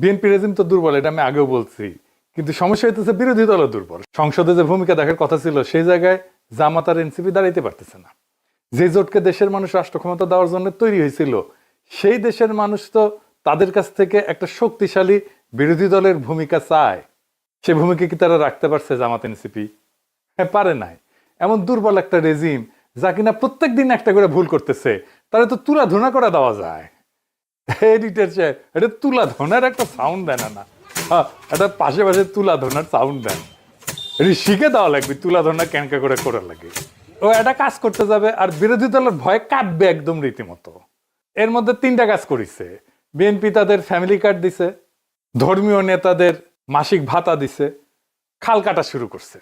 BNP regime তো দুর্বল, এটা আমি আগেও বলছি, কিন্তু সমস্যা হইতেছে বিরোধী দলও দুর্বল। সংসদে যে ভূমিকা দেখার কথা ছিল সেই জায়গায় জামাত আর এনসিপি দাঁড়াইতে পারতেছে না। যে জোটকে দেশের মানুষ রাষ্ট্র ক্ষমতা দেওয়ার জন্য তৈরি হয়েছিল, সেই দেশের মানুষ তো তাদের কাছ থেকে একটা শক্তিশালী বিরোধী দলের ভূমিকা চায়। সে ভূমিকা কি তারা রাখতে পারছে জামাত এনসিপি? হ্যাঁ, পারে নাই। এমন দুর্বল একটা রেজিম, যা কিনা প্রত্যেক দিন একটা করে ভুল করতেছে, তারা তো তুলা ধুনা করে দেওয়া যায়। এডিটর সাহেব, এটা তুলা ধোনার একটা সাউন্ড দেন না, এটা পাশে পাশে তুলা ধোনার সাউন্ড দেন। এটি শিখে দেওয়া লাগবে তুলা ধোনা ক্যানকা করে করা লাগে। ও একটা কাজ করতে যাবে আর বিরোধী দলের ভয়ে কাঁপবে একদম রীতিমতো। এর মধ্যে তিনটা কাজ করেছে। বিএনপি তাদের ফ্যামিলি কার্ড দিছে, ধর্মীয় নেতাদের মাসিক ভাতা দিছে, খাল কাটা শুরু করছে।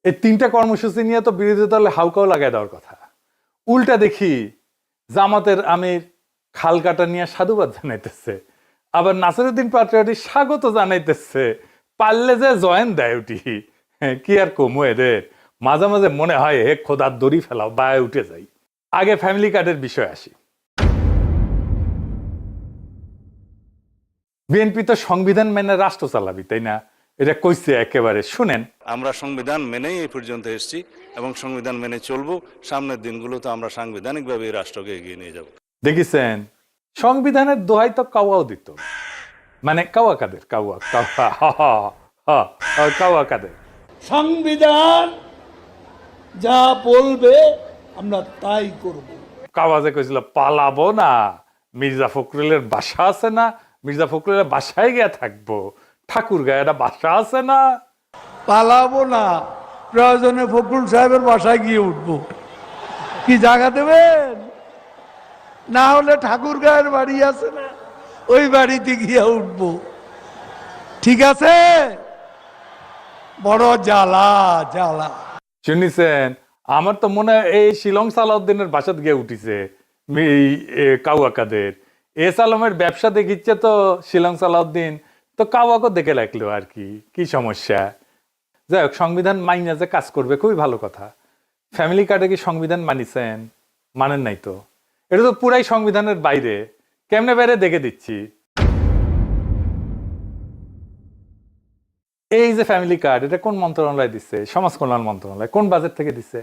এই তিনটা কর্মসূচি নিয়ে তো বিরোধী দলে হাউকাও লাগাই দেওয়ার কথা। উল্টা দেখি জামাতের আমির খাল কাটা নিয়ে সাধুবাদ জানাইতেছে, আবার নাসিরউদ্দিন পাটোয়ারি স্বাগত জানাইতেছে, পারলে যে জয়েন দেয় উঠি। কি আর কমু এদের, মাঝে মাঝে মনে হয় হে খোদার দড়ি ফেলাও, বায়ে উঠে যাই। আগে ফ্যামিলি কার্ডের বিষয় আসি। বিএনপি তো সংবিধান মেনে রাষ্ট্র চালাবি, তাই না? এটা কইছে একেবারে, শুনেন। আমরা সংবিধান মেনেই এই পর্যন্ত এসেছি এবং সংবিধান মেনে চলবো। সামনের দিনগুলোতে আমরা সাংবিধানিকভাবে এই রাষ্ট্রকে এগিয়ে নিয়ে যাব। দেখেছেন, সংবিধানের দোহাই তো কাওয়াও দিত, মানে কাওয়া কাদের, কাওয়া কাওয়া কাওয়া কাদের। সংবিধান যা বলবে আমরা তাই করব। কাওয়া যে কইছিল পালাবো না, মির্জা ফখরুলের বাসা আছে না, মির্জা ফখরুলের বাসায় গিয়ে থাকবো, ঠাকুর গায়ে একটা বাসা আছে না। পালাবো না, প্রয়োজনে ফখরুল সাহেবের বাসায় গিয়ে উঠবো। কি জায়গা দেবেন? না হলে ঠাকুর গায়ের বাড়ি আছে না, ওই বাড়িতে গিয়ে উঠবো। ঠিক আছে? বড় জ্বালা জ্বালা। শুনিছেন, আমার তো মনে হয় এই শিলং সালাউদ্দিনের বাসাত গিয়ে উঠিছে এই কাওয়া কাদের। এস আলমের ব্যবসা দেখিচ্ছে তো শিলং সালাউদ্দিন, তো কাওয়াকে দেখে রাখলো আর কি। কি সমস্যা? যাই হোক, সংবিধান মাইনা যে কাজ করবে খুবই ভালো কথা। ফ্যামিলি কার্ডে কি সংবিধান মানিছেন? মানেন নাই তো। এটা তো পুরাই সংবিধানের বাইরে। কেমনে বাইরে দেখে দিচ্ছি। এই যে ফ্যামিলি কার্ড, এটা কোন মন্ত্রণালয় দিচ্ছে? সমাজ কল্যাণ মন্ত্রণালয়। কোন বাজেট থেকে দিচ্ছে?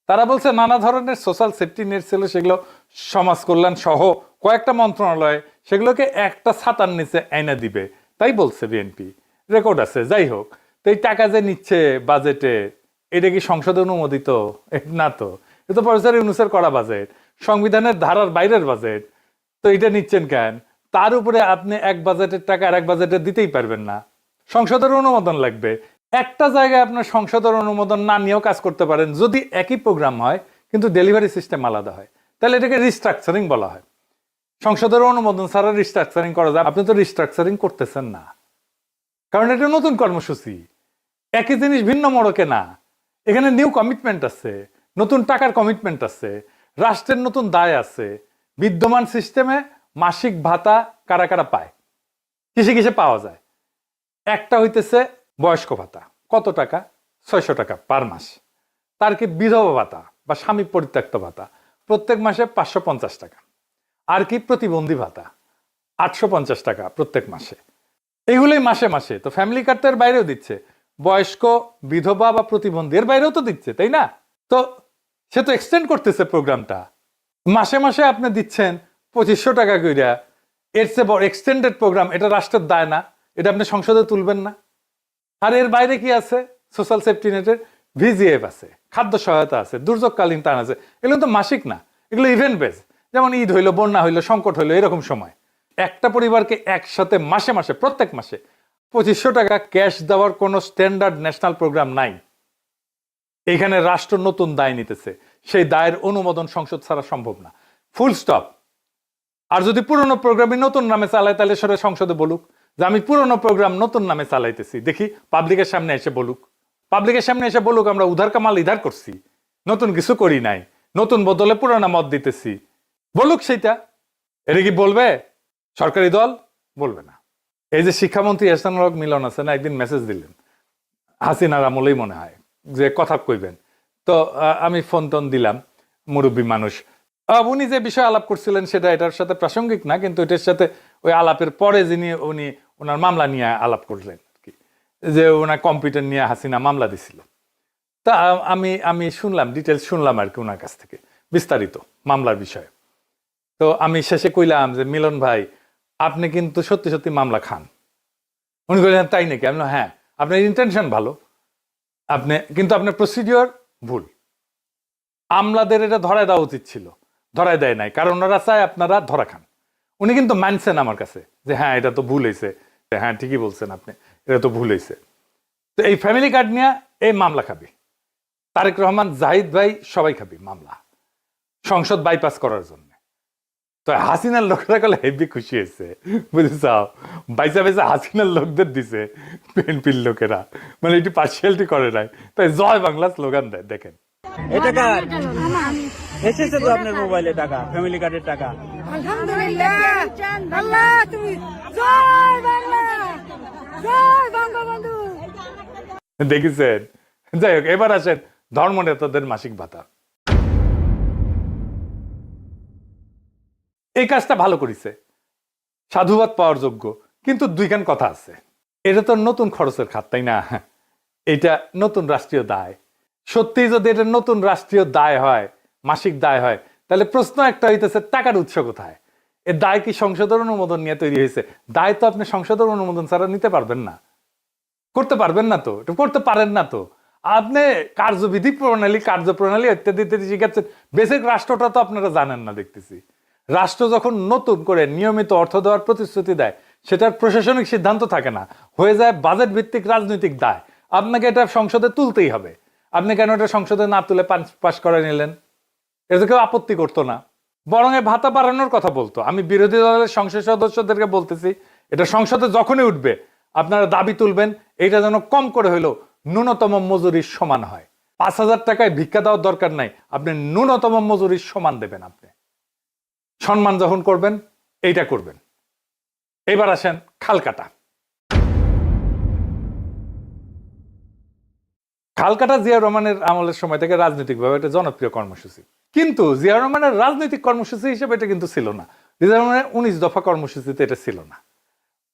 তারা বলছে নানা ধরনের সোশ্যাল সেফটি নেট ছিল, সেগুলো সমাজ কল্যাণ সহ কয়েকটা মন্ত্রণালয় সেগুলোকে একটা ছাতার নিচে আইনা দিবে, তাই বলছে বিএনপি। রেকর্ড আছে। যাই হোক, তো এই টাকা যে নিচ্ছে বাজেটে, এটা কি সংসদে অনুমোদিত? না তো। এটা তো প্রফেসর ইউনূসের করা বাজেট, সংবিধানের ধারার বাইরের বাজেট। তো এটা নিচ্ছেন কেন? তার উপরে আপনি এক বাজেটের টাকা আর এক বাজেটে দিতেই পারবেন না, সংসদের অনুমোদন লাগবে। একটা জায়গায় আপনার সংসদের অনুমোদন না নিয়েও কাজ করতে পারেন, যদি একই প্রোগ্রাম হয় কিন্তু ডেলিভারি সিস্টেম আলাদা হয়, তাহলে এটাকে রিস্ট্রাকচারিং বলা হয়। সংসদের অনুমোদন ছাড়া রিস্ট্রাকচারিং করা যায়। আপনি তো রিস্ট্রাকচারিং করতেছেন না, কারণ এটা নতুন কর্মসূচি। একই জিনিস ভিন্ন মোড়কে না। এখানে নিউ কমিটমেন্ট আছে, নতুন টাকার কমিটমেন্ট আছে, রাষ্ট্রের নতুন দায় আছে। বিদ্যমান সিস্টেমে মাসিক ভাতা কারা কারা পায়, কিসে কিসে পাওয়া যায়? একটা হইতেছে বয়স্ক ভাতা। কত টাকা? 600 টাকা পার মাস। তার কি বিধবা ভাতা বা স্বামী পরিত্যক্ত ভাতা, প্রত্যেক মাসে 550 টাকা। আর কি প্রতিবন্ধী ভাতা, 850 টাকা প্রত্যেক মাসে। এগুলোই মাসে মাসে। তো ফ্যামিলি কার্ড তো এর বাইরেও দিচ্ছে, বয়স্ক, বিধবা বা প্রতিবন্ধী এর বাইরেও তো দিচ্ছে, তাই না? তো সে তো এক্সটেন্ড করতেছে প্রোগ্রামটা। মাসে মাসে আপনি দিচ্ছেন 2500 টাকা কইরা, এর চেয়ে বড় এক্সটেন্ডেড প্রোগ্রাম, এটা রাষ্ট্রের দায় না? এটা আপনি সংসদে তুলবেন না? আর এর বাইরে কি আছে? সোশ্যাল সেফটি নেটের ভিজিএফ আছে, খাদ্য সহায়তা আছে, দুর্যোগকালীন ত্রাণ আছে। এগুলো তো মাসিক না, এগুলো ইভেন্ট বেস। যেমন ঈদ হইলো, বন্যা হইলো, সংকট হইলো, এরকম সময় একটা পরিবারকে একসাথে মাসে মাসে, প্রত্যেক মাসে 2500 টাকা ক্যাশ দেওয়ার কোনো স্ট্যান্ডার্ড ন্যাশনাল প্রোগ্রাম নাই। এখানে রাষ্ট্র নতুন দায় নিতেছে, সেই দায়ের অনুমোদন সংসদ ছাড়া সম্ভব না, ফুল স্টপ। আর যদি পুরনো প্রোগ্রামই নতুন নামে চালায়, তাহলে সেটা সংসদে বলুক যে আমি পুরনো প্রোগ্রাম নতুন নামে চালাইতেছি। দেখি পাবলিকের সামনে এসে বলুক, পাবলিকের সামনে এসে বলুক আমরা উধার কামাল ইধার করছি, নতুন কিছু করি নাই, নতুন বদলে পুরোনো মত দিতেছি। বলুক সেইটা। এটা কি বলবে সরকারি দল? বলবে না। এই যে শিক্ষামন্ত্রী এহসানুল হক মিলন আছে না, একদিন মেসেজ দিলেন, হাসিনার আমলেই মনে হয়, যে কথা কইবেন। তো আমি ফোন টোন দিলাম, মুরব্বী মানুষ, উনি যে বিষয়ে আলাপ করছিলেন সেটা এটার সাথে প্রাসঙ্গিক না, কিন্তু এটার সাথে ওই আলাপের পরে উনি ওনার মামলা নিয়ে আলাপ করলেন আর কি, যে ওনার কম্পিউটার নিয়ে হাসিনা মামলা দিছিল। তা আমি শুনলাম, ডিটেলস শুনলাম আর কি ওনার কাছ থেকে বিস্তারিত মামলার বিষয়ে। তো আমি শেষে কইলাম যে মিলন ভাই, আপনি কিন্তু সত্যি সত্যি মামলা খান। উনি কইলেন তাই নাকি? আমি বললাম হ্যাঁ, আপনার ইন্টেনশন ভালো, কিন্তু আপনার প্রসিডিওর ভুল। আমলাদের এটা ধরায় দেওয়া উচিত ছিল, ধরায় দেয় নাই, কারণ ওনারা চায় আপনারা ধরা খান। উনি কিন্তু মানছেন আমার কাছে যে হ্যাঁ এটা তো ভুল হয়েছে, হ্যাঁ ঠিকই বলছেন আপনি, এটা তো ভুল হয়েছে। তো এই ফ্যামিলি কার্ড নিয়ে এই মামলা খাবি, তারেক রহমান, জাহিদ ভাই সবাই খাবি মামলা, সংসদ বাইপাস করার জন্য। তো হাসিনার লোকেরা গেলে হেভি খুশি হয়েছে, বুঝেছ? বাইসা বাইসা হাসিনার লোকদের দিছে বিএনপির লোকেরা, মানে এটি পার্সিয়ালিটি করে নাই, তাই জয় বাংলা স্লোগান দেয়। দেখেন এটা কার এসেছে তো আপনার মোবাইলে টাকা, ফ্যামিলি কার্ডের টাকা। আলহামদুলিল্লাহ, আল্লাহ তুমি জয় বাংলা, জয় বঙ্গবন্ধু। দেখেছেন? যাই হোক, এবার আসেন ধর্ম নেতাদের মাসিক ভাতা। এই কাজটা ভালো করেছে, সাধুবাদ পাওয়ার যোগ্য, কিন্তু দুইখান কথা আছে। এটা তো নতুন খরচের খাত, তাই না? এটা নতুন রাষ্ট্রীয় দায়। সত্যি যদি এটা নতুন রাষ্ট্রীয় দায় হয়, মাসিক দায় হয়, তাহলে প্রশ্ন একটা হইতেছে টাকার উৎস কোথায়? এ দায় কি সংসদের অনুমোদন নিয়ে তৈরি হয়েছে? দায় তো আপনি সংসদের অনুমোদন ছাড়া নিতে পারবেন না, করতে পারবেন না, তো এটা করতে পারেন না। তো আপনি কার্যবিধি প্রণালী, কার্যপ্রণালী ইত্যাদি ইত্যাদি শিখাচ্ছেন, বেসিক রাষ্ট্রটা তো আপনারা জানেন না দেখতেছি। রাষ্ট্র যখন নতুন করে নিয়মিত অর্থ দেওয়ার প্রতিশ্রুতি দেয়, সেটার প্রশাসনিক সিদ্ধান্ত থাকে না, হয়ে যায় বাজেট ভিত্তিক রাজনৈতিক দায়। আপনাকে এটা সংসদে তুলতেই হবে। আপনি কেন এটা সংসদে না তুলে পাশ করে নিলেন? এটা কেউ আপত্তি করতো না, বরং এ ভাতা বাড়ানোর কথা বলতো। আমি বিরোধী দলের সংসদ সদস্যদেরকে বলতেছি, এটা সংসদে যখনই উঠবে আপনারা দাবি তুলবেন এটা যেন কম করে হইলেও ন্যূনতম মজুরির সমান হয়। 5,000 টাকায় ভিক্ষা দেওয়ার দরকার নাই, আপনি ন্যূনতম মজুরির সমান দেবেন। আপনি সম্মান যখন করবেন এইটা করবেন। এবার আসেন খাল কাটা। খাল কাটা জিয়া রহমানের আমলের সময় থেকে রাজনৈতিকভাবে একটা জনপ্রিয় কর্মসূচি, কিন্তু জিয়া রহমানের রাজনৈতিক কর্মসূচি হিসেবে এটা কিন্তু ছিল না। জিয়া রহমানের 19 দফা কর্মসূচিতে এটা ছিল না।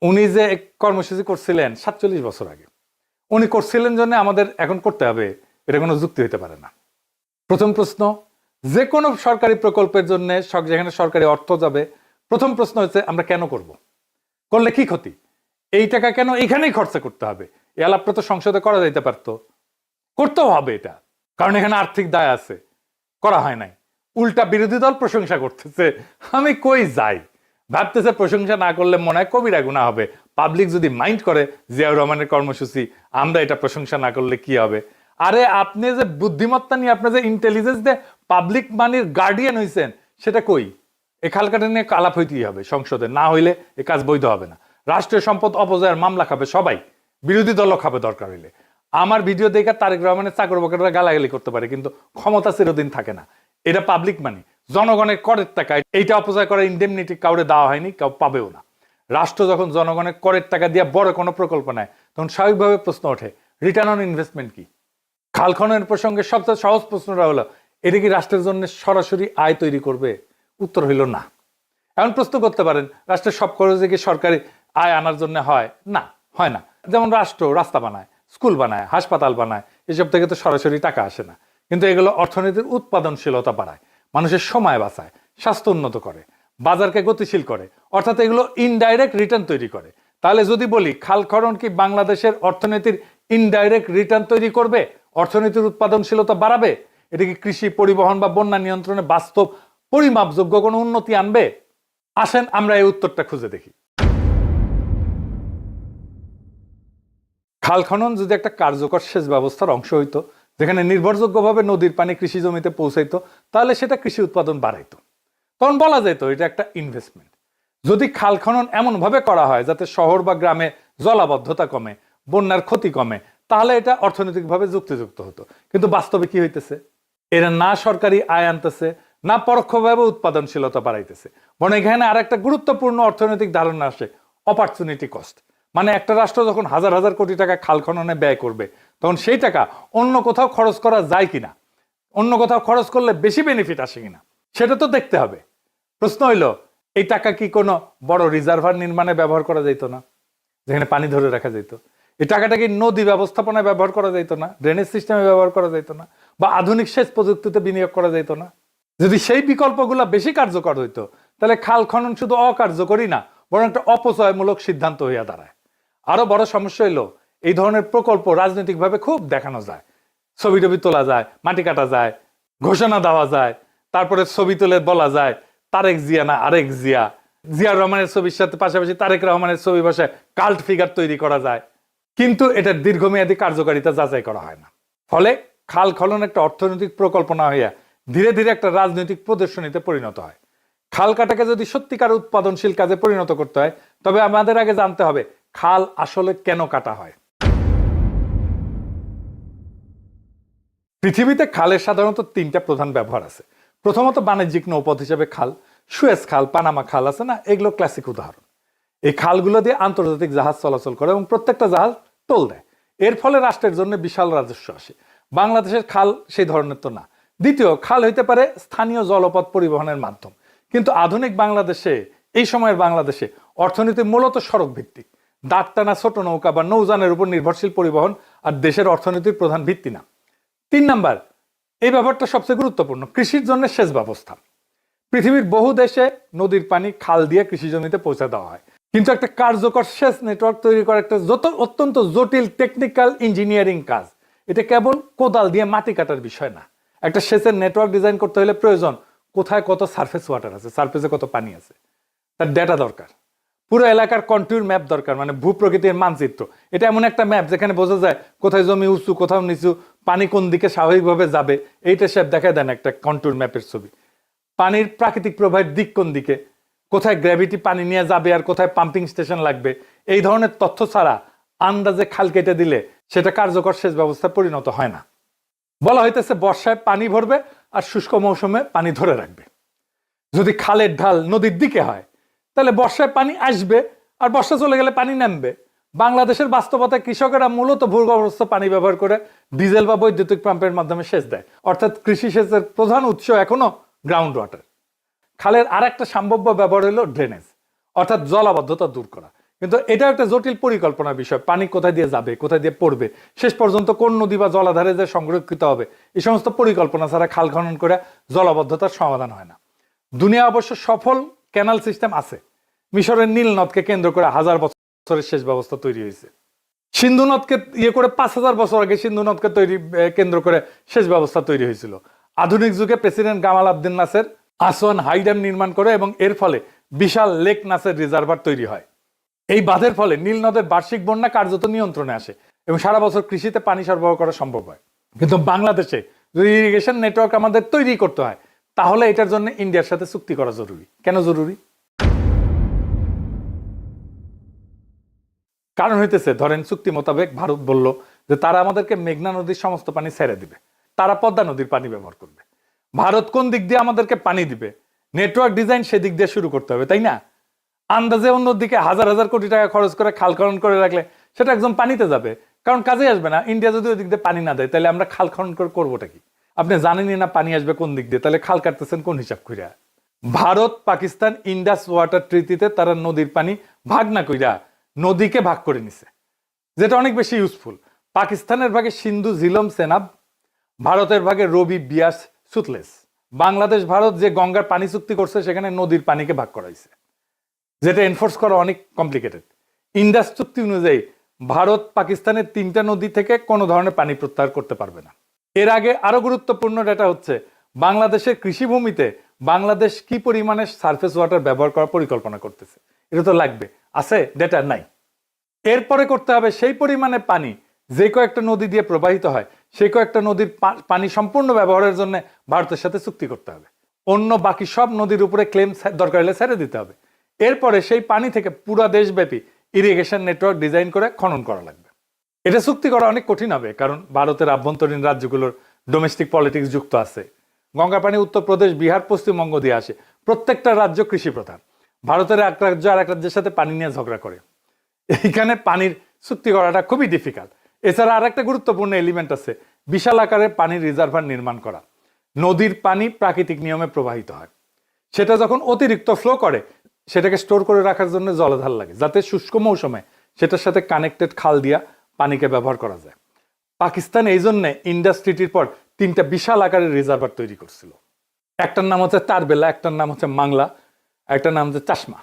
উনি যে কর্মসূচি করছিলেন 47 বছর আগে, উনি করছিলেন জন্য আমাদের এখন করতে হবে, এটা কোনো যুক্তি হতে পারে না। প্রথম প্রশ্ন, যে কোনো সরকারি প্রকল্পের জন্য যেখানে সরকারি অর্থ যাবে, প্রথম প্রশ্ন হচ্ছে আমরা কেন করব, করলে কি ক্ষতি, এই টাকা কেন এখানেই খরচা করতে হবে? এই আলাপটা তো সংসদে করা যাইতে পারতো, করতেও হবে এটা, কারণ এখানে আর্থিক দায় আছে। করা হয় নাই, উল্টা বিরোধী দল প্রশংসা করতেছে। আমি কই যাই, ভাবতেছে প্রশংসা না করলে মনে হয় কবিরা গুনাহ হবে। পাবলিক যদি মাইন্ড করে জিয়াউর রহমানের কর্মসূচি, আমরা এটা প্রশংসা না করলে কি হবে? আরে আপনি যে বুদ্ধিমত্তা নিয়ে, আপনি যে ইন্টেলিজেন্স দিয়ে পাবলিক মানির গার্ডিয়ান হইছেন, সেটা কই? এই খালকাটা নিয়ে আলাপ হইতেই হবে সংসদে, না হইলে এ কাজ বৈধ হবে না। রাষ্ট্রীয় সম্পদ অপচয়ের মামলা খাবে সবাই, বিরোধী দলও খাবে দরকার হইলে। আমার ভিডিও দেখে তারেক রহমানের চাকর বাকররা গালাগালি করতে পারে, কিন্তু ক্ষমতা চিরদিন থাকে না। এটা পাবলিক মানি, জনগণের করের টাকা, এইটা অপচয় করার ইন্ডেমনিটি কাউরে দেওয়া হয়নি, কেউ পাবেও না। রাষ্ট্র যখন জনগণের করের টাকা দিয়ে বড় কোনো প্রকল্প নেয়, তখন স্বাভাবিকভাবে প্রশ্ন ওঠে রিটার্ন অন ইনভেস্টমেন্ট কি? খাল খননের প্রসঙ্গে সবচেয়ে সহজ প্রশ্নটা হলো, এটা কি রাষ্ট্রের জন্য সরাসরি আয় তৈরি করবে? উত্তর হইল না। এমন প্রশ্ন করতে পারেন, রাষ্ট্রের সব খরচে কি সরকারি আয় আনার জন্য হয়? না, হয় না। যেমন রাষ্ট্র রাস্তা বানায়, স্কুল বানায়, হাসপাতাল বানায়, এসব থেকে তো সরাসরি টাকা আসে না, কিন্তু এগুলো অর্থনীতির উৎপাদনশীলতা বাড়ায়, মানুষের সময় বাঁচায়, স্বাস্থ্য উন্নত করে, বাজারকে গতিশীল করে, অর্থাৎ এগুলো ইনডাইরেক্ট রিটার্ন তৈরি করে। তাহলে যদি বলি খাল খনন কি বাংলাদেশের অর্থনীতির ইনডাইরেক্ট রিটার্ন তৈরি করবে, অর্থনীতির উৎপাদনশীলতা বাড়াবে? এটা কি কৃষি, পরিবহন বা বন্যা নিয়ন্ত্রণে বাস্তব পরিমাপযোগ্য কোনো উন্নতি আনবে? আসেন আমরা এই উত্তরটা খুঁজে দেখি। খাল খনন যদি একটা কার্যকর সেচ ব্যবস্থার অংশ হইতো, যেখানে নির্ভরযোগ্যভাবে নদীর পানি কৃষি জমিতে পৌঁছাইতো, তাহলে সেটা কৃষি উৎপাদন বাড়াইতো, তখন বলা যেত এটা একটা ইনভেস্টমেন্ট। যদি খাল খনন এমনভাবে করা হয় যাতে শহর বা গ্রামে জলাবদ্ধতা কমে, বন্যার ক্ষতি কমে, তাহলে এটা অর্থনৈতিকভাবে যুক্তিযুক্ত হতো। কিন্তু বাস্তবে কি হইতেছে? এরা না সরকারি আয় আনতেছে, না পরোক্ষভাবে উৎপাদনশীলতা বাড়াইতেছে, বরং এখানে আর একটা গুরুত্বপূর্ণ অর্থনৈতিক ধারণা আসে, অপরচুনিটি কস্ট। মানে একটা রাষ্ট্র যখন হাজার হাজার কোটি টাকা খাল খননে ব্যয় করবে, তখন সেই টাকা অন্য কোথাও খরচ করা যায় কিনা, অন্য কোথাও খরচ করলে বেশি বেনিফিট আসে কিনা, সেটা তো দেখতে হবে। প্রশ্ন হইল, এই টাকা কি কোনো বড় রিজার্ভার নির্মাণে ব্যবহার করা যেত না, যেখানে পানি ধরে রাখা যেত? এই টাকাটা কি নদী ব্যবস্থাপনায় ব্যবহার করা যেত না, ড্রেনেজ সিস্টেমে ব্যবহার করা যেত না, বা আধুনিক সেচ প্রযুক্তিতে বিনিয়োগ করা যেত না? যদি সেই বিকল্পগুলো বেশি কার্যকর হইতো, তাহলে খাল খনন শুধু অকার্যকরী না, বরং একটা অপচয়মূলক সিদ্ধান্ত হইয়া দাঁড়ায়। আরো বড় সমস্যা হইল, এই ধরনের প্রকল্প রাজনৈতিকভাবে খুব দেখানো যায়, ছবি টবি তোলা যায়, মাটি কাটা যায়, ঘোষণা দেওয়া যায়, তারপরে ছবি তুলে বলা যায় তারেক জিয়া না আরেক জিয়া, জিয়া রহমানের ছবির সাথে পাশাপাশি তারেক রহমানের ছবি বসায় কাল্ট ফিগার তৈরি করা যায়, কিন্তু এটার দীর্ঘমেয়াদী কার্যকারিতা যাচাই করা হয় না। ফলে খাল খনন একটা অর্থনৈতিক প্রকল্প না হইয়া ধীরে ধীরে একটা রাজনৈতিক প্রদর্শনীতে পরিণত হয়। খাল কাটাকে যদি সত্যিকার উৎপাদনশীল কাজে পরিণত করতে হয়, তবে আমাদের আগে জানতে হবে খাল আসলে কেন কাটা হয়। পৃথিবীতে খালের সাধারণত তিনটা প্রধান ব্যবহার আছে। প্রথমত বাণিজ্যিক নৌপথ হিসেবে খাল, সুয়েজ খাল, পানামা খাল আছে না, এগুলো ক্লাসিক উদাহরণ। এই খালগুলো দিয়ে আন্তর্জাতিক জাহাজ চলাচল করে এবং প্রত্যেকটা জাহাজ টোল দেয়। এর ফলে রাষ্ট্রের জন্য বিশাল রাজস্ব আসে। বাংলাদেশের খাল সেই ধরনের তো না। দ্বিতীয়, খাল হইতে পারে স্থানীয় জলপথ পরিবহনের মাধ্যম, কিন্তু আধুনিক বাংলাদেশে, এই সময়ের বাংলাদেশে অর্থনীতি মূলত সড়ক ভিত্তিক। দাঁড় টানা ছোট নৌকা বা নৌযানের উপর নির্ভরশীল পরিবহন আর দেশের অর্থনীতির প্রধান ভিত্তি না। 3 নাম্বার, এই ব্যাপারটা সবচেয়ে গুরুত্বপূর্ণ, কৃষির জন্য সেচ ব্যবস্থা। পৃথিবীর বহু দেশে নদীর পানি খাল দিয়ে কৃষি জমিতে পৌঁছে দেওয়া হয়, কিন্তু একটা কার্যকর সেচ নেটওয়ার্ক তৈরি করা একটা অত্যন্ত জটিল টেকনিক্যাল ইঞ্জিনিয়ারিং কাজ। এটা কেবল কোদাল দিয়ে মাটি কাটার বিষয় না। একটা সেচের নেটওয়ার্ক ডিজাইন করতে হলে প্রয়োজন কোথায় কত সারফেস ওয়াটার আছে, সারফেসে কত পানি আছে, তার ডেটা দরকার। পুরো এলাকার কন্ট্যুর ম্যাপ দরকার, মানে ভূপ্রকৃতির মানচিত্র। এটা এমন একটা ম্যাপ যেখানে বোঝা যায় কোথায় জমি উঁচু, কোথাও নিচু, পানি কোন দিকে স্বাভাবিকভাবে যাবে, এইটা সব দেখা দেন একটা কন্ট্যুর ম্যাপের ছবি। পানির প্রাকৃতিক প্রবাহের দিক কোন দিকে, কোথায় গ্র্যাভিটি পানি নিয়ে যাবে আর কোথায় পাম্পিং স্টেশন লাগবে, এই ধরনের তথ্য ছাড়া আন্দাজে খাল কেটে দিলে সেটা কার্যকর সেচ ব্যবস্থায় পরিণত হয় না। বলা হইতেছে বর্ষায় পানি ভরবে আর শুষ্ক মৌসুমে পানি ধরে রাখবে। যদি খালের ঢাল নদীর দিকে হয়, তাহলে বর্ষায় পানি আসবে আর বর্ষা চলে গেলে পানি নামবে। বাংলাদেশের বাস্তবতায় কৃষকেরা মূলত ভূগর্ভস্থ পানি ব্যবহার করে ডিজেল বা বৈদ্যুতিক পাম্পের মাধ্যমে সেচ দেয়, অর্থাৎ কৃষি সেচের প্রধান উৎস এখনো গ্রাউন্ড ওয়াটার। খালের আর একটা সম্ভাব্য ব্যবহার হলো ড্রেনেজ, অর্থাৎ জলাবদ্ধতা দূর করা। কিন্তু এটা একটা জটিল পরিকল্পনার বিষয়। পানি কোথায় দিয়ে যাবে, কোথায় দিয়ে পড়বে, শেষ পর্যন্ত কোন নদী বা জলাধারে যে সংরক্ষিত হবে, এই সমস্ত পরিকল্পনা ছাড়া খাল খনন করে জলাবদ্ধতার সমাধান হয় না। দুনিয়া অবশ্য সফল ক্যানাল সিস্টেম আছে। মিশরের নীল নদকে কেন্দ্র করে 1000 বছরের সেচ ব্যবস্থা তৈরি হয়েছে। সিন্ধু নদকে ইয়ে করে 5000 বছর আগে সিন্ধু নদকে কেন্দ্র করে সেচ ব্যবস্থা তৈরি হয়েছিল। আধুনিক যুগে president Gamal Abdel Nasser Aswan High Dam নির্মাণ করে এবং এর ফলে বিশাল লেক নাসের রিজার্ভার তৈরি হয়। এই বাঁধের ফলে নীল নদের বার্ষিক বন্যা কার্যত নিয়ন্ত্রণে আসে এবং সারা বছর কৃষিতে পানি সরবরাহ করা সম্ভব হয়। কিন্তু বাংলাদেশে যদি ইরিগেশন নেটওয়ার্ক আমাদের তৈরি করতে হয়, তাহলে এটার জন্য ইন্ডিয়ার সাথে চুক্তি করা জরুরি। কেন জরুরি? কারণ হইতেছে, ধরেন চুক্তি মোতাবেক ভারত বলল যে তারা আমাদেরকে মেঘনা নদীর সমস্ত পানি ছেড়ে দিবে, তারা পদ্মা নদীর পানি ব্যবহার করবে। ভারত কোন দিক দিয়ে আমাদেরকে পানি দিবে, নেটওয়ার্ক ডিজাইন সেদিক দিয়ে শুরু করতে হবে, তাই না? আন্দাজে অন্যদিকে হাজার হাজার কোটি টাকা খরচ করে খাল খনন করে রাখলে সেটা একদম পানিতে যাবে, কারণ কাজে আসবে না। ইন্ডিয়া যদি ওই দিক দিয়ে পানি না দেয়, তাহলে আমরা খাল খনন করে করবোটা কি? আপনি জানেনই না পানি আসবে কোন দিক দিয়ে, তাহলে খাল কাটতেছেন কোন হিসাব কইরা? ভারত পাকিস্তান ইন্ডাস ওয়াটার ট্রিটিতে তারা নদীর পানি ভাগ না কইরা নদীকে ভাগ করে নিছে, যেটা অনেক বেশি ইউজফুল। পাকিস্তানের ভাগে সিন্ধু, ঝিলম, সেনাব, ভারতের ভাগে রবি, বিয়াস, সুতলেজ। বাংলাদেশ ভারত যে গঙ্গার পানি চুক্তি করছে, সেখানে নদীর পানিকে ভাগ করা হয়েছে, যেটা এনফোর্স করা অনেক কমপ্লিকেটেড। ইন্ডাস চুক্তি অনুযায়ী ভারত পাকিস্তানের 3টা নদী থেকে কোনো ধরনের পানি প্রত্যাহার করতে পারবে না। এর আগে আরো গুরুত্বপূর্ণ ডেটা হচ্ছে বাংলাদেশের কৃষিভূমিতে বাংলাদেশ কি পরিমাণে সারফেস ওয়াটার ব্যবহার করার পরিকল্পনা করতেছে। এটা তো লাগবে, আছে ডেটা নাই। এরপরে করতে হবে সেই পরিমাণে পানি যে কয়েকটা নদী দিয়ে প্রবাহিত হয়, সেই কয়েকটা নদীর পানি সম্পূর্ণ ব্যবহারের জন্য ভারতের সাথে চুক্তি করতে হবে। অন্য বাকি সব নদীর উপরে ক্লেম দরকার হলে ছেড়ে দিতে হবে। এরপরে সেই পানি থেকে পুরো দেশব্যাপী ইরিগেশন নেটওয়ার্ক ডিজাইন করে খনন করা লাগবে। এটা চুক্তি করা অনেক কঠিন হবে, কারণ ভারতের আভ্যন্তরীণ রাজ্যগুলোর ডোমেস্টিক পলিটিক্স যুক্ত আছে। গঙ্গা পানি উত্তরপ্রদেশ, বিহার, পশ্চিমবঙ্গ দিয়ে আসে। প্রত্যেকটা রাজ্য কৃষি প্রধান। ভারতের এক রাজ্য আর এক রাজ্যের সাথে পানি নিয়ে ঝগড়া করে। এইখানে পানির চুক্তি করাটা খুবই ডিফিকাল্ট। এছাড়া আর একটা গুরুত্বপূর্ণ এলিমেন্ট আছে, বিশাল আকারে পানির রিজার্ভার নির্মাণ করা। নদীর পানি প্রাকৃতিক নিয়মে প্রবাহিত হয়, সেটা যখন অতিরিক্ত ফ্লো করে সেটাকে স্টোর করে রাখার জন্য জলাধার লাগে, যাতে শুষ্ক মৌসুমে সেটার সাথে কানেক্টেড খাল দিয়া পানিকে ব্যবহার করা যায়। পাকিস্তান এই জন্য ইন্ডাস ট্রিটির পর 3টা বিশাল আকারের রিজার্ভার তৈরি করছিল। একটার নাম হচ্ছে তারবেলা, একটার নাম হচ্ছে মাংলা, একটার নাম হচ্ছে চাশমা।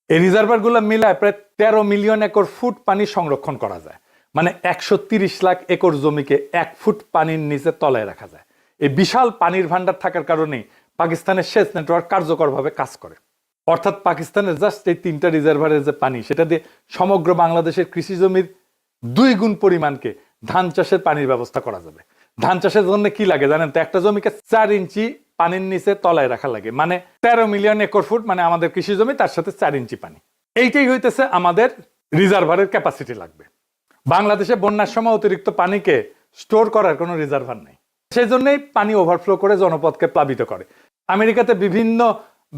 এই রিজার্ভারগুলো মিলায় প্রায় 13 মিলিয়ন একর ফুট পানি সংরক্ষণ করা যায়, মানে 130 লাখ একর জমিকে 1 ফুট পানির নিচে তলায় রাখা যায়। এই বিশাল পানির ভান্ডার থাকার কারণেই পাকিস্তানের সেচ নেটওয়ার্ক কার্যকরভাবে কাজ করে। অর্থাৎ পাকিস্তানের জাস্ট এই 3টা রিজার্ভারের যে পানি, সেটা দিয়ে সমগ্র বাংলাদেশের কৃষি জমির 2 গুণ পরিমাণকে ধান চাষের পানির ব্যবস্থা করা যাবে। ধান চাষের জন্য কি লাগে জানেন তো? একটা জমিকে 4 ইঞ্চি পানির নিচে তলায় রাখা লাগে, মানে 13 মিলিয়ন একর ফুট, মানে আমাদের কৃষি জমি, তার সাথে 4 ইঞ্চি পানি। এইটাই হইতেছে আমাদের রিজার্ভারের ক্যাপাসিটি লাগবে। বাংলাদেশে বন্যার সময় অতিরিক্ত পানিকে স্টোর করার কোনো রিজার্ভার নেই, সেই জন্যই পানি ওভারফ্লো করে জনপদকে প্লাবিত করে। আমেরিকাতে বিভিন্ন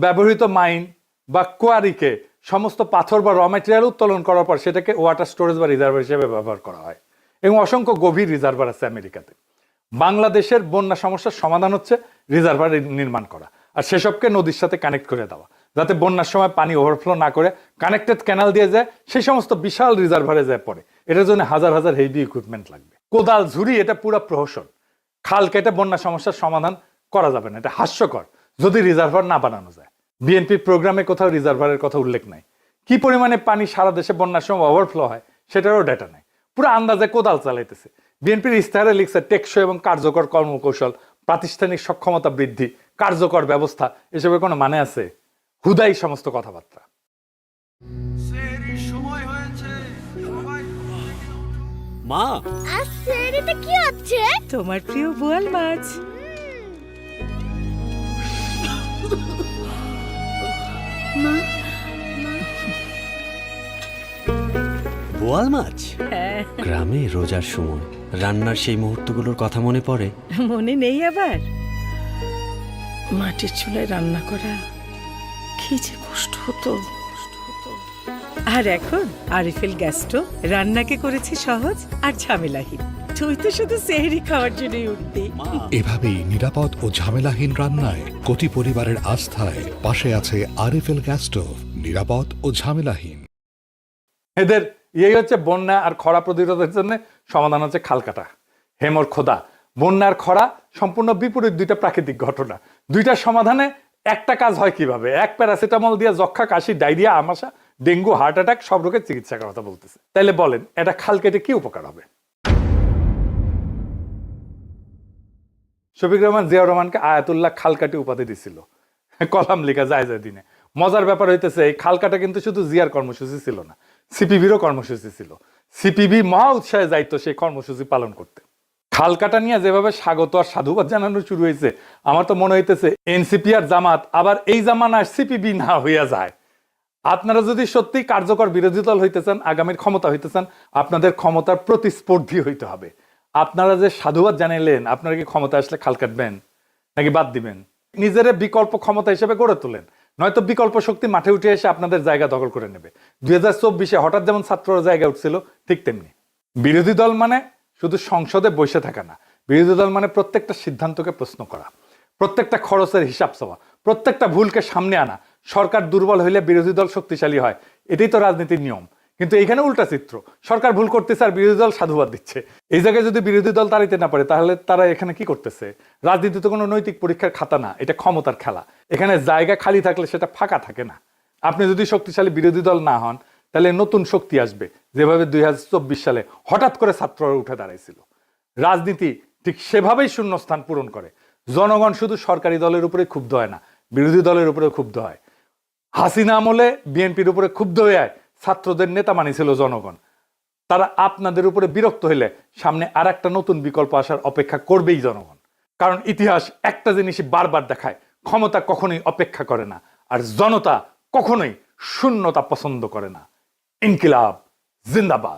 ব্যবহৃত মাইন বা কোয়ারিকে সমস্ত পাথর বা র ম্যাটেরিয়াল উত্তোলন করার পর সেটাকে ওয়াটার স্টোরেজ বা রিজার্ভার হিসেবে ব্যবহার করা হয়, এবং অসংখ্য গভীর রিজার্ভার আছে আমেরিকাতে। বাংলাদেশের বন্যা সমস্যার সমাধান হচ্ছে রিজার্ভার নির্মাণ করা, আর সেসবকে নদীর সাথে কানেক্ট করে দেওয়া, যাতে বন্যার সময় পানি ওভারফ্লো না করে কানেক্টেড ক্যানাল দিয়ে যায়, সেই সমস্ত বিশাল রিজার্ভারে যায় পড়ে। এটার জন্য হাজার হাজার হেভি ইকুইপমেন্ট লাগবে, কোদাল ঝুড়ি, এটা পুরো প্রহসন। খাল কেটে বন্যা সমস্যার সমাধান করা যাবে না, এটা হাস্যকর যদি রিজার্ভার না বানানো যায়। বিএনপির প্রোগ্রামে কোথাও রিজার্ভারের কথা উল্লেখ নাই। কি পরিমাণে পানি সারা দেশে বন্যার সময় ওভারফ্লো হয় সেটারও ডেটা নাই, পুরো আন্দাজে কোদাল চালাইতেছে। বিএনপির ইস্তাহারে লিখছে টেকসই এবং কার্যকর কর্মকৌশল, প্রাতিষ্ঠানিক সক্ষমতা বৃদ্ধি, কার্যকর ব্যবস্থা, এসবের কোনো মানে আছে? হুদাই সমস্ত কথাবার্তা। মা, আচ্ছা এটা কি হচ্ছে? তোমার প্রিয় বোয়াল মাছ। বোয়াল মাছ? গ্রামে রোজার সময় রান্নার সেই মুহূর্তগুলোর কথা মনে পড়ে? মনে নেই আবার? মাটির চুলায় রান্না করা কি যে কষ্ট হতো। আর এখন আরএফএল গ্যাস স্টোভ রান্নাকে করেছে সহজ আর ঝামেলাহীন। তুই তো শুধু সেহরি খাওয়ার জন্যই উঠতি। এভাবেই নিরাপদ ও ঝামেলাহীন রান্নায় কোটি পরিবারের আস্থায় পাশে আছে আরএফএল গ্যাস স্টোভ, নিরাপদ ও ঝামেলাহীন। এদের এই হচ্ছে বন্যা আর খরা প্রতিরোধের জন্য সমাধান হচ্ছে খাল কাটা। হেমর খোদা, বন্যা আর খরা সম্পূর্ণ বিপরীত দুইটা প্রাকৃতিক ঘটনা। দুইটার সমাধানে একটা কাজ হয় কিভাবে? এক প্যারাসিটামল দিয়ে যক্ষা, কাশি, ডায়রিয়া, আমাশা, ডেঙ্গু, হার্ট অ্যাটাক সব রোগের চিকিৎসার কথা বলতেছে। তাইলে বলেন এটা খাল কেটে কি উপকার হবে? শফিক রহমান জিয়াউর রহমানকে আয়াতুল্লাহ খালকাটি উপাধি দিছিল কলাম লেখা যায় দিনে। মজার ব্যাপার হইতেছে এই খালকাটা কিন্তু শুধু জিয়ার কর্মসূচি ছিল না, সিপিবিরও কর্মসূচি ছিল। সিপিবি মহা উৎসাহে যাইতো সেই কর্মসূচি পালন করতে। খালকাটা নিয়ে যেভাবে স্বাগত আর সাধুবাদ জানানো শুরু হয়েছে, আমার তো মনে হইতেছে এনসিপি আর জামাত আবার এই জামানার সিপিবি না হইয়া যায়। আপনারা যদি সত্যি কার্যকর বিরোধী দল হইতে চান, আগামীর ক্ষমতা হইতে চান, আপনাদের ক্ষমতার প্রতিস্পর্ধী হইতে হবে। আপনারা যে সাধুবাদ জানাইলেন, আপনারা কি ক্ষমতা আসলে খাল কাটবেন নাকি বাদ দিবেন? নিজের বিকল্প ক্ষমতা হিসেবে গড়ে তোলেন, নয়তো বিকল্প শক্তি মাঠে উঠে এসে আপনাদের জায়গা দখল করে নেবে। 2024-এ হঠাৎ যেমন ছাত্ররা জায়গা উঠছিল, ঠিক তেমনি বিরোধী দল মানে শুধু সংসদে বসে থাকা না। বিরোধী দল মানে প্রত্যেকটা সিদ্ধান্তকে প্রশ্ন করা, প্রত্যেকটা খরচের হিসাব চাওয়া, প্রত্যেকটা ভুলকে সামনে আনা। সরকার দুর্বল হইলে বিরোধী দল শক্তিশালী হয়, এটাই তো রাজনীতির নিয়ম। কিন্তু এইখানে উল্টা চিত্র, সরকার ভুল করতেছে আর বিরোধী দল সাধুবাদ দিচ্ছে। এই জায়গায় যদি বিরোধী দল তাড়াইতে না পারে, তাহলে তারা এখানে কি করতেছে? রাজনীতি তো কোনো নৈতিক পরীক্ষার খাতা না, এটা ক্ষমতার খেলা। এখানে জায়গা খালি থাকলে সেটা ফাঁকা থাকে না। আপনি যদি শক্তিশালী বিরোধী দল না হন, তাহলে নতুন শক্তি আসবে, যেভাবে 2024 সালে হঠাৎ করে ছাত্ররা উঠে দাঁড়াইছিল। রাজনীতি ঠিক সেভাবেই শূন্যস্থান পূরণ করে। জনগণ শুধু সরকারি দলের উপরে ক্ষুব্ধ হয় না, বিরোধী দলের উপরে ক্ষুব্ধ হয়। হাসিনা আমলে বিএনপির উপরে ক্ষুব্ধ হয়ে ছাত্রদের নেতা মানিছিল জনগণ। তারা আপনাদের উপরে বিরক্ত হইলে সামনে আর একটা নতুন বিকল্প আসার অপেক্ষা করবেই জনগণ। কারণ ইতিহাস একটা জিনিসই বারবার দেখায়, ক্ষমতা কখনোই অপেক্ষা করে না, আর জনতা কখনোই শূন্যতা পছন্দ করে না। ইনকিলাব জিন্দাবাদ।